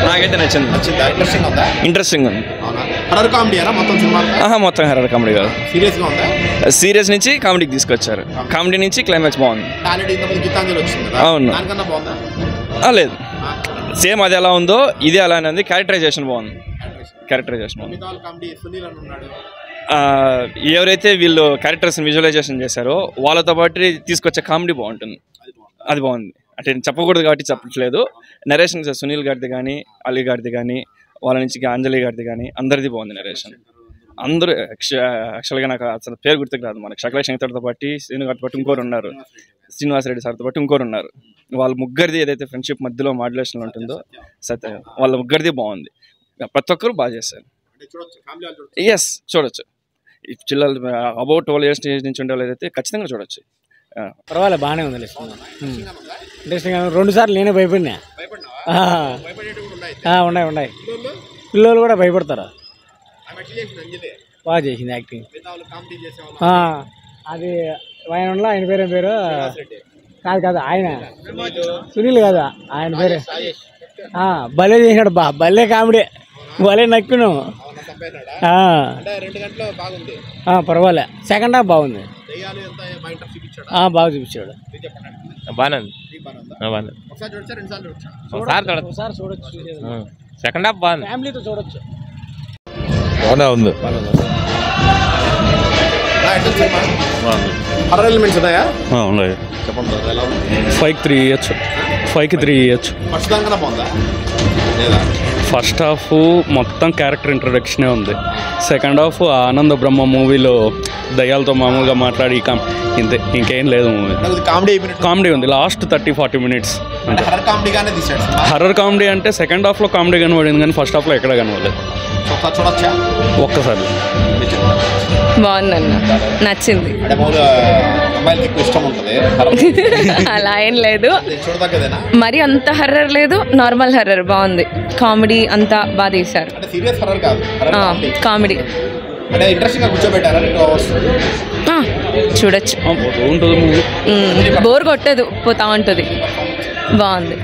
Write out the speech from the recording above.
నాకైతే నచ్చింది. ఇంట్రెస్టింగ్ ఉంది. మొత్తం హర్రర్ కామెడీ కాదు, సీరియస్ నుంచి కామెడీకి తీసుకొచ్చారు. కామెడీ నుంచి క్లైమాక్స్ బాగుంది. అవును, లేదు సేమ్ అది ఎలా ఉందో ఇది అలానే ఉంది. క్యారెక్టరైజేషన్ బాగుంది. ఎవరైతే వీళ్ళు క్యారెక్టర్స్ని విజువలైజేషన్ చేశారో వాళ్ళతో పాటు తీసుకొచ్చే కామెడీ బాగుంటుంది. అది బాగుంది. అంటే చెప్పకూడదు కాబట్టి చెప్పట్లేదు. నరేషన్ సునీల్ గారిది కానీ, అలీ గారిది కానీ, వాళ్ళ నుంచి అంజలి గారిది కానీ అందరిది బాగుంది నరేషన్. అందరూ యాక్చువల్గా నాకు అసలు పేరు గుర్తుకు రాదు. మనకి శకల శంకర్తో పాటు శ్రీను గారితో పాటు ఇంకోరు ఉన్నారు, శ్రీనివాసరెడ్డి సార్తో పాటు ఇంకోరు ఉన్నారు. వాళ్ళ ముగ్గురిది ఏదైతే ఫ్రెండ్షిప్ మధ్యలో మాడ్యులేషన్ ఉంటుందో సత్య వాళ్ళ ముగ్గురిది బాగుంది. ప్రతి ఒక్కరు బాగా చేశారు. ఎస్, చూడొచ్చు. ఈ పిల్లలు అబౌట్ 12 years ఏజ్ నుంచి ఉండే వాళ్ళు అయితే ఖచ్చితంగా చూడొచ్చు. పర్వాలేదు, బాగానే ఉంది. ఇంట్రెస్టింగ్. 2 సార్లు నేనే భయపడినా. ఉన్నాయి పిల్లలు కూడా భయపడతారు. బాగా చేసింది యాక్టింగ్. అది ఆయన పేరు కాదు ఆయన సునీల్ కదా, ఆయన పేరు. భలే చేసినాడు. భలే కామెడీ, భలే నక్కిను. పర్వాలే. సెకండ్ హాఫ్ బాగుంది. బాగా చూపించాడు. సెకండ్ హాఫ్ బాగుంది. ఫ్యామిలీతో చూడొచ్చు. బాగానే ఉంది. ఉన్నాయి. 5కి 3 ఇవ్వచ్చు. 5కి 3 ఇవ్వచ్చు. ఫస్ట్ హాఫ్ మొత్తం క్యారెక్టర్ ఇంట్రొడక్షనే ఉంది. సెకండ్ హాఫ్ ఆనంద బ్రహ్మ మూవీలో దయ్యాలతో మామూలుగా మాట్లాడి ఇంతే, ఇంకేం లేదు మూవీ. కామెడీ ఉంది లాస్ట్ 30-40 minutes. హర్రర్ కామెడీ అంటే సెకండ్ హాఫ్లో కామెడీ కనబడింది కానీ ఫస్ట్ హాఫ్లో ఎక్కడ కనబడలేదు. ఒక్కసారి బాగుందన్న, నచ్చింది. అలా ఏం లేదు, మరి అంత హర్రర్ లేదు, నార్మల్ హర్రర్ బాగుంది. కామెడీ అంతా బాగా తీశారు. కామెడీ చూడొచ్చు, బోర్ కొట్టదు, పోతా ఉంటుంది. బాగుంది.